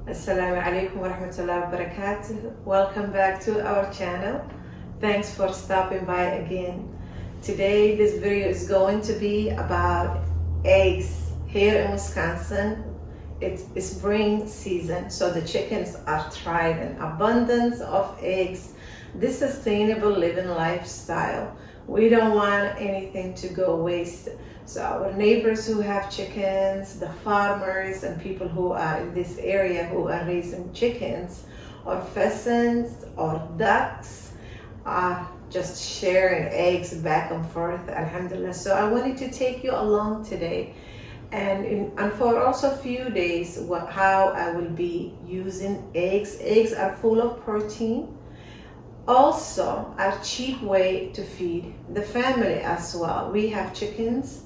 Assalamu alaikum wa rahmatullahi wa barakatuh. Welcome back to our channel. Thanks for stopping by again. Today this video is going to be about eggs. Here in Wisconsin, it's spring season, so the chickens are thriving. Abundance of eggs. This sustainable living lifestyle. We don't want anything to go waste. So our neighbors who have chickens, the farmers and people who are in this area who are raising chickens or pheasants or ducks are just sharing eggs back and forth, alhamdulillah. So I wanted to take you along today and for also a few days how I will be using eggs. Eggs are full of protein. Also a cheap way to feed the family as well. We have chickens.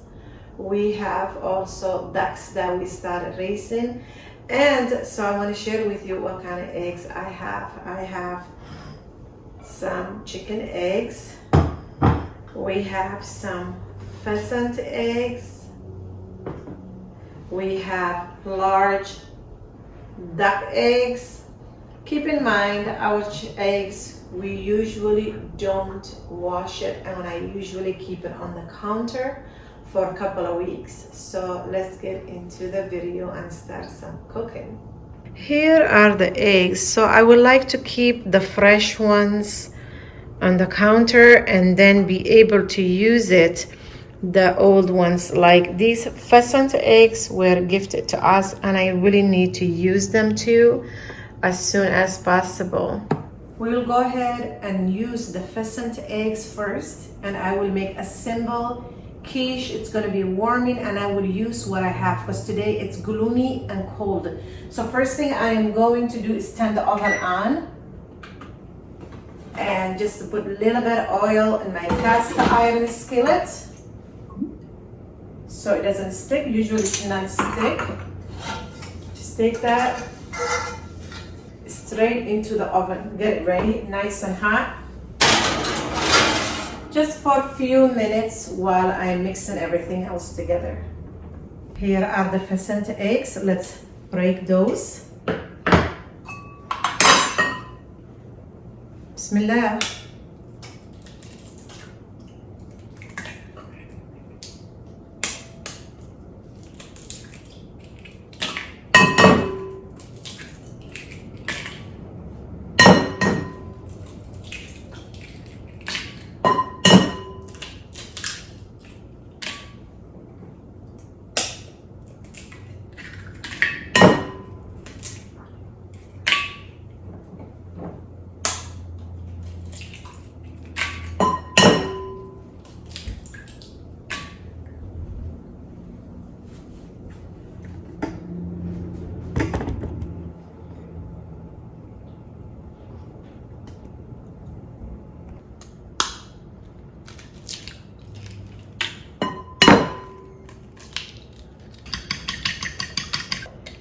We have also ducks that we started raising, and so I want to share with you what kind of eggs I have. I have some chicken eggs. We have some pheasant eggs. We have large duck eggs. Keep in mind our eggs, we usually don't wash it, and I usually keep it on the counter for a couple of weeks. So let's get into the video and start some cooking. Here are the eggs. So I would like to keep the fresh ones on the counter and then be able to use it, the old ones. Like these pheasant eggs were gifted to us and I really need to use them too as soon as possible. We will go ahead and use the pheasant eggs first, and I will make a simple quiche. It's going to be warming, and I will use what I have because today it's gloomy and cold. So first thing I am going to do is turn the oven on and just put a little bit of oil in my cast iron skillet so it doesn't stick. Usually it's non-stick. Just take that straight into the oven. Get it ready, nice and hot, just for a few minutes while I'm mixing everything else together. Here are the pheasant eggs. Let's break those. Bismillah.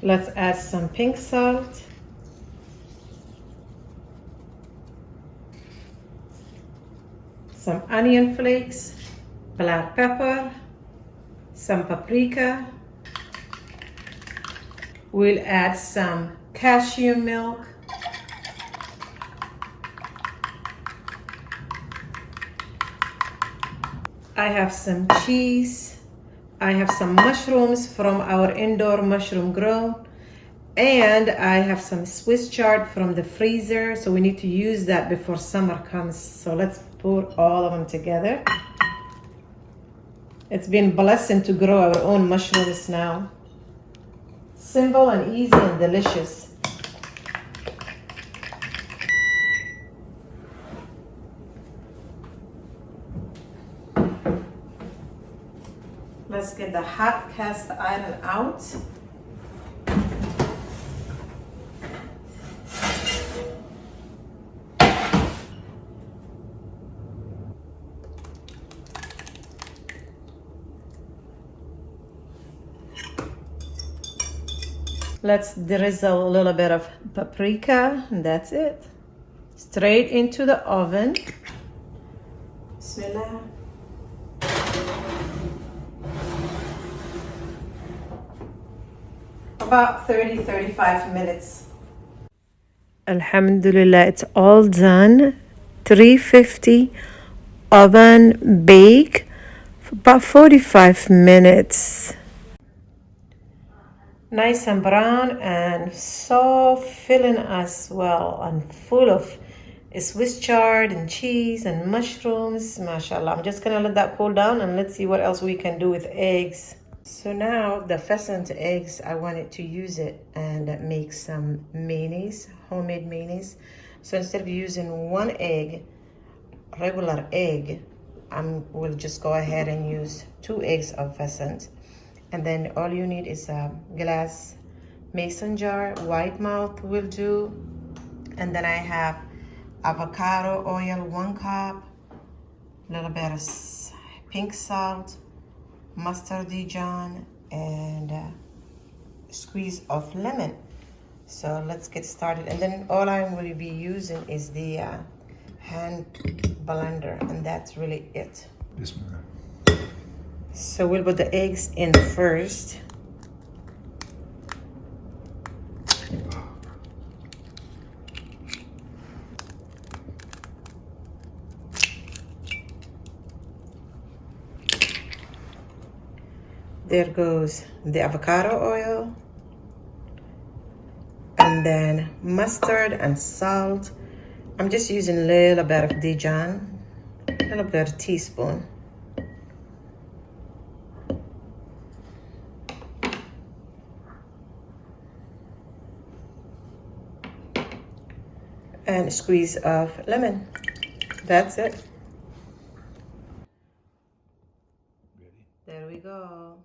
Let's add some pink salt, some onion flakes, black pepper, some paprika. We'll add some cashew milk, I have some cheese. I have some mushrooms from our indoor mushroom grow, and I have some Swiss chard from the freezer, so we need to use that before summer comes. So let's put all of them together. It's been blessing to grow our own mushrooms now. Simple and easy and delicious. Let's get the hot cast iron out. Let's drizzle a little bit of paprika, and that's it. Straight into the oven. Bismillah. About 30-35 minutes. Alhamdulillah, it's all done. 350 oven bake for about 45 minutes. Nice and brown and so filling as well and full of Swiss chard and cheese and mushrooms. MashaAllah. I'm just gonna let that cool down and let's see what else we can do with eggs. So now the pheasant eggs, I wanted to use it and make some mayonnaise, homemade mayonnaise. So instead of using one egg, regular egg, we'll just go ahead and use 2 eggs of pheasant. And then all you need is a glass mason jar, white mouth will do. And then I have avocado oil, 1 cup, a little bit of pink salt, mustard Dijon, and a squeeze of lemon. So let's get started. And then all I will be using is the hand blender, and that's really it. Bismillah. So we'll put the eggs in first. There goes the avocado oil, and then mustard and salt. I'm just using a little bit of Dijon, a little bit of teaspoon. And a squeeze of lemon. That's it. Ready? There we go.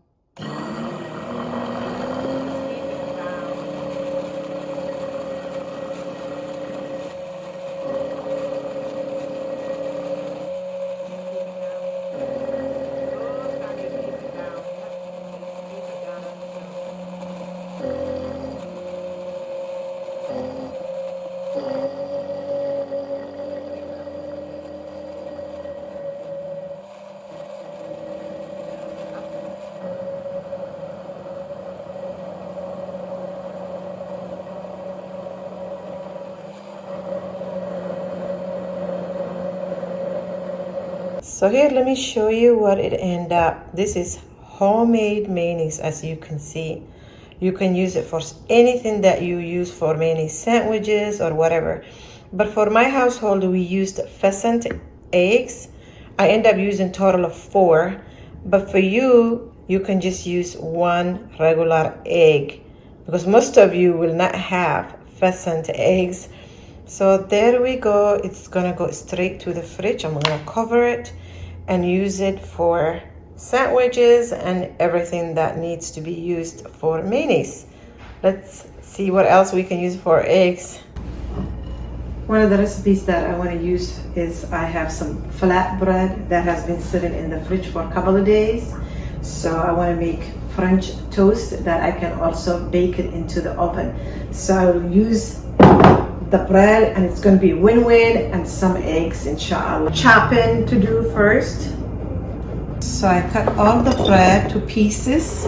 So here, let me show you what it ended up. This is homemade mayonnaise, as you can see. You can use it for anything that you use for mayonnaise sandwiches or whatever. But for my household, we used pheasant eggs. I end up using total of 4. But for you, you can just use 1 regular egg, because most of you will not have pheasant eggs. So there we go. It's gonna go straight to the fridge. I'm gonna cover it and use it for sandwiches and everything that needs to be used for mayonnaise. Let's see what else we can use for eggs. One of the recipes that I want to use is I have some flatbread that has been sitting in the fridge for a couple of days. So I want to make French toast that I can also bake it into the oven. So I will use the bread, and it's going to be win-win, and some eggs, inshallah. Chopping to do first. So I cut all the bread to pieces.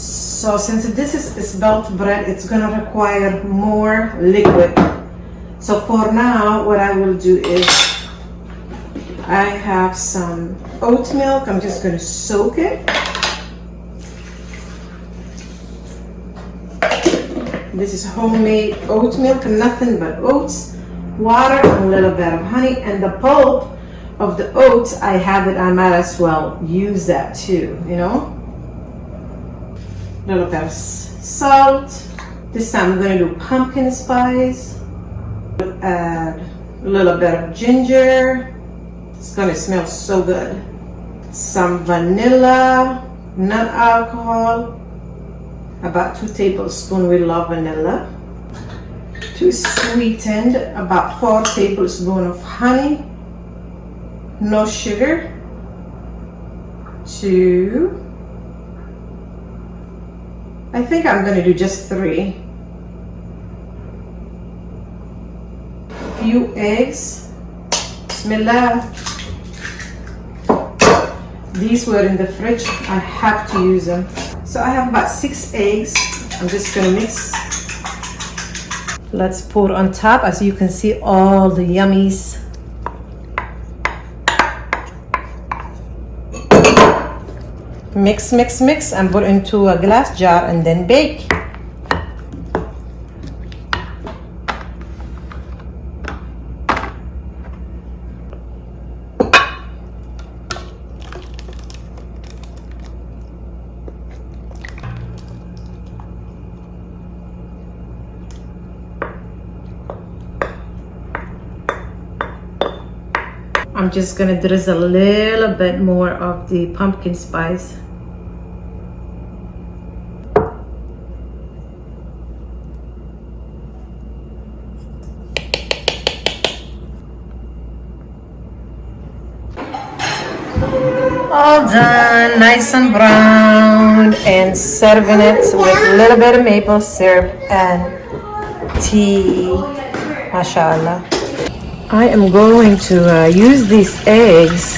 So since this is spelt bread, it's going to require more liquid. So for now, what I will do is I have some oat milk. I'm just going to soak it. This is homemade oat milk, nothing but oats, water, and a little bit of honey. And the pulp of the oats, I have it, I might as well use that too, you know. A little bit of salt. This time I'm going to do pumpkin spice. Add a little bit of ginger. It's going to smell so good. Some vanilla, non-alcohol. About 2 tablespoons, we love vanilla. To sweeten, about 4 tablespoons of honey. No sugar. 2. I think I'm going to do just 3. Few eggs. Bismillah. These were in the fridge. I have to use them. So I have about 6 eggs. I'm just gonna mix. Let's pour on top. As you can see, all the yummies. Mix, mix, mix, and put into a glass jar and then bake. I'm just gonna drizzle a little bit more of the pumpkin spice. All done, nice and brown, and serving it with a little bit of maple syrup and tea. MashaAllah. I am going to use these eggs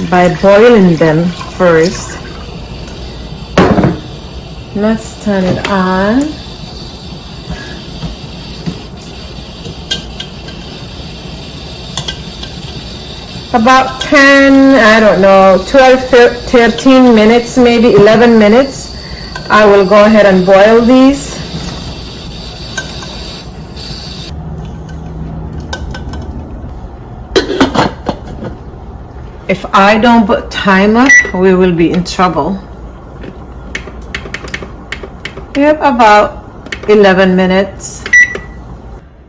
by boiling them first. Let's turn it on. About 10, I don't know, 12, 13 minutes, maybe 11 minutes. I will go ahead and boil these. If I don't put timer, we will be in trouble. Yep, about 11 minutes.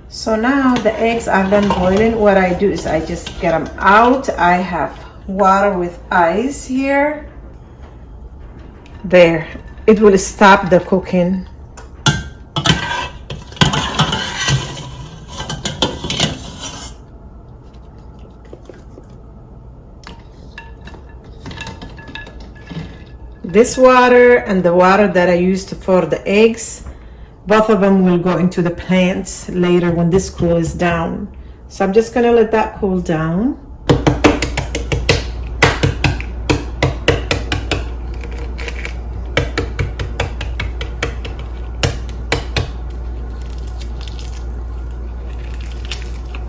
So now the eggs are done boiling. What I do is I just get them out. I have water with ice here. There, it will stop the cooking. This water and the water that I used for the eggs, both of them will go into the plants later when this cools down. So I'm just gonna let that cool down.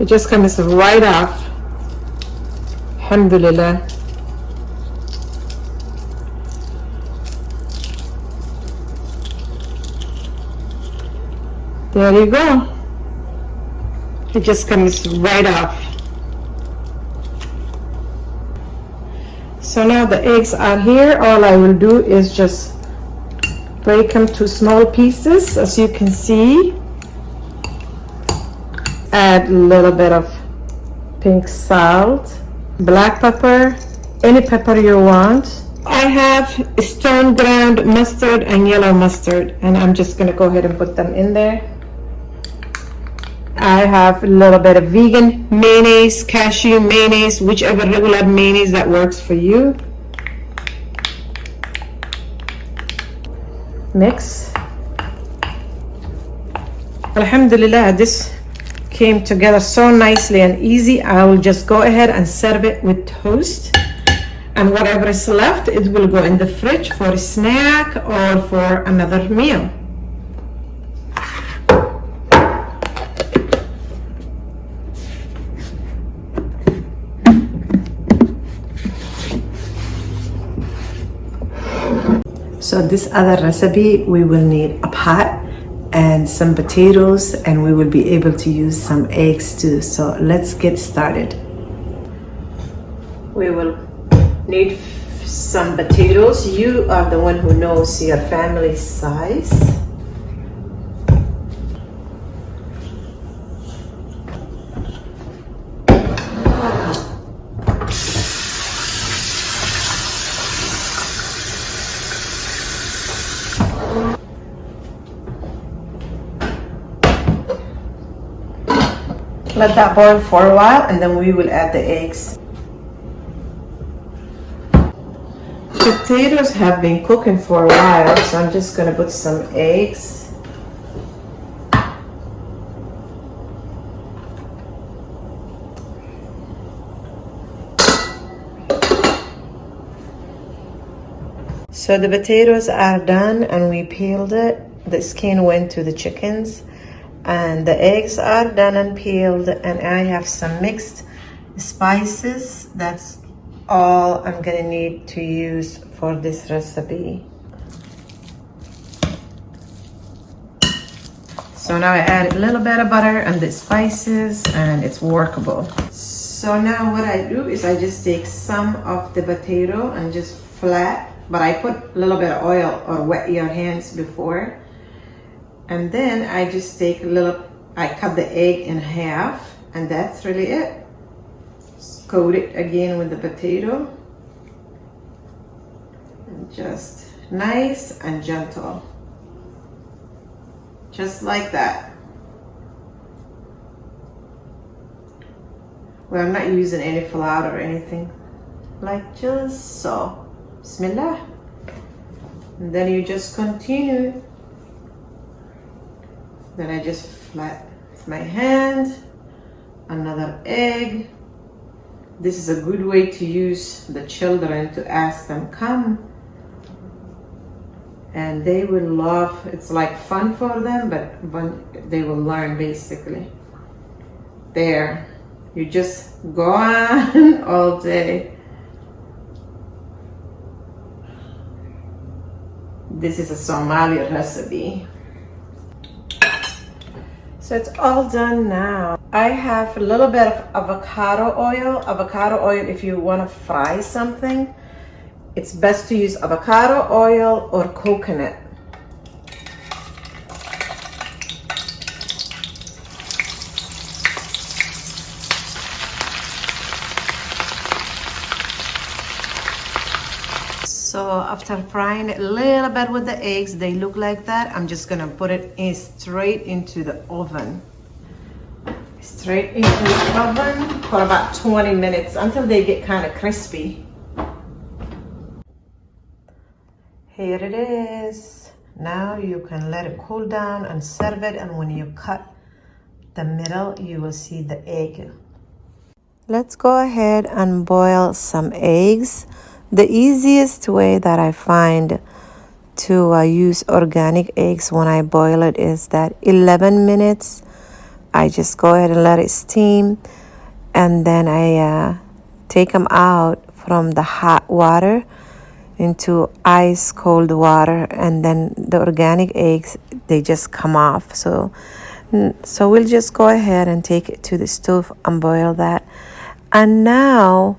It just comes right off. Alhamdulillah. There you go. It just comes right off. So now the eggs are here. All I will do is just break them to small pieces, as you can see. Add a little bit of pink salt, black pepper, any pepper you want. I have stone ground mustard and yellow mustard, and I'm just gonna go ahead and put them in there. I have a little bit of vegan mayonnaise, cashew mayonnaise, whichever regular mayonnaise that works for you. Mix. Alhamdulillah, this came together so nicely and easy. I will just go ahead and serve it with toast. And whatever is left, it will go in the fridge for a snack or for another meal. So this other recipe, we will need a pot and some potatoes, and we will be able to use some eggs too. So let's get started. We will need some potatoes. You are the one who knows your family size. Let that boil for a while, and then we will add the eggs. Potatoes have been cooking for a while, so I'm just going to put some eggs. So the potatoes are done and we peeled it. The skin went to the chickens. And the eggs are done and peeled, and I have some mixed spices. That's all I'm gonna need to use for this recipe. So now I add a little bit of butter and the spices, and it's workable. So now what I do is I just take some of the potato and just flat, but I put a little bit of oil or wet your hands before. And then I just take a little, I cut the egg in half, and that's really it. Just coat it again with the potato. And just nice and gentle. Just like that. Well, I'm not using any flour or anything. Like just so. Bismillah. And then you just continue. Then I just flat with my hand, another egg. This is a good way to use the children to ask them, come. And they will love, it's like fun for them, but they will learn basically. There, you just go on all day. This is a Somali recipe. So it's all done now. I have a little bit of avocado oil. Avocado oil, if you want to fry something, it's best to use avocado oil or coconut. So after frying it a little bit with the eggs, they look like that. I'm just gonna put it in straight into the oven. Straight into the oven for about 20 minutes until they get kind of crispy. Here it is. Now you can let it cool down and serve it, and when you cut the middle, you will see the egg. Let's go ahead and boil some eggs. The easiest way that I find to use organic eggs when I boil it is that 11 minutes. I just go ahead and let it steam, and then I take them out from the hot water into ice cold water, and then the organic eggs, they just come off. So we'll just go ahead and take it to the stove and boil that. And now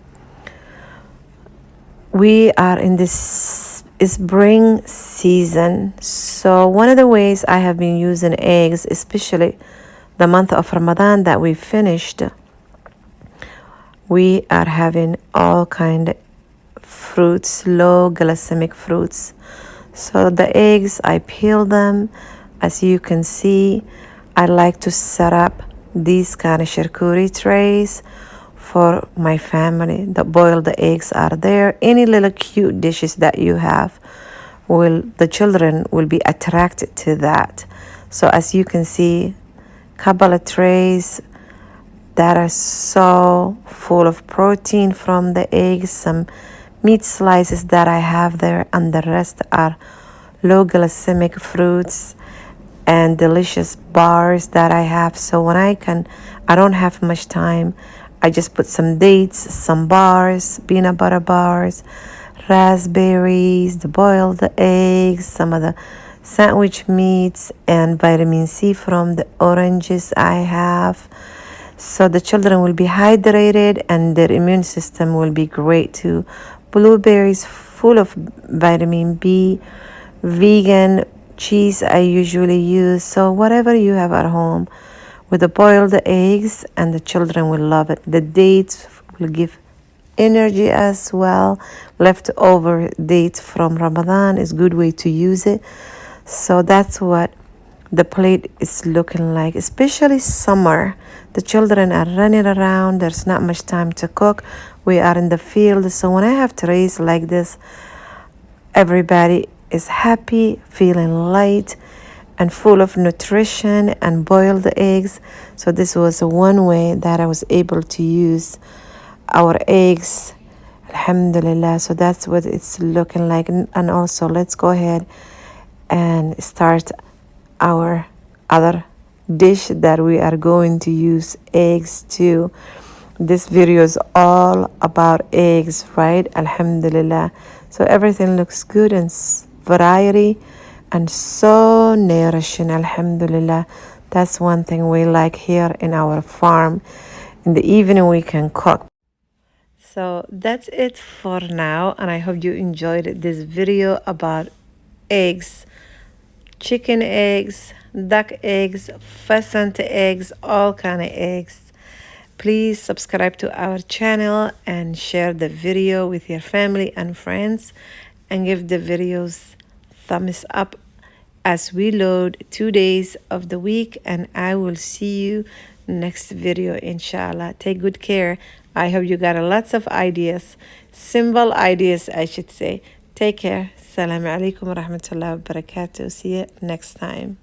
we are in this spring season. So one of the ways I have been using eggs, especially the month of Ramadan that we finished, we are having all kind of fruits, low glycemic fruits. So the eggs, I peel them. As you can see, I like to set up these kind of charcuterie trays for my family. The boiled eggs are there. Any little cute dishes that you have, the children will be attracted to that. So as you can see, couple of trays that are so full of protein from the eggs, some meat slices that I have there, and the rest are low glycemic fruits and delicious bars that I have. So when I don't have much time, I just put some dates, some bars, peanut butter bars, raspberries, the boiled eggs, some of the sandwich meats, and vitamin C from the oranges I have. So the children will be hydrated and their immune system will be great too. Blueberries full of vitamin B, vegan cheese I usually use. So whatever you have at home, with the boiled eggs, and the children will love it. The dates will give energy as well. Leftover dates from Ramadan is a good way to use it. So that's what the plate is looking like, especially summer. The children are running around. There's not much time to cook. We are in the field. So when I have trays like this, everybody is happy, feeling light and full of nutrition, and boiled eggs. So this was one way that I was able to use our eggs Alhamdulillah. So that's what it's looking like. And also, let's go ahead and start our other dish that we are going to use eggs too. This video is all about eggs, right? Alhamdulillah. So everything looks good and variety and so nourishing. Alhamdulillah. That's one thing we like here in our farm. In the evening we can cook. So that's it for now, and I hope you enjoyed this video about eggs, chicken eggs, duck eggs, pheasant eggs, all kind of eggs. Please subscribe to our channel and share the video with your family and friends, and give the videos thumbs up as we load 2 days of the week. And I will see you next video, inshallah. Take good care. I hope you got lots of ideas, simple ideas I should say. Take care. Assalamu alaikum wa rahmatullahi wa barakatuh. See you next time.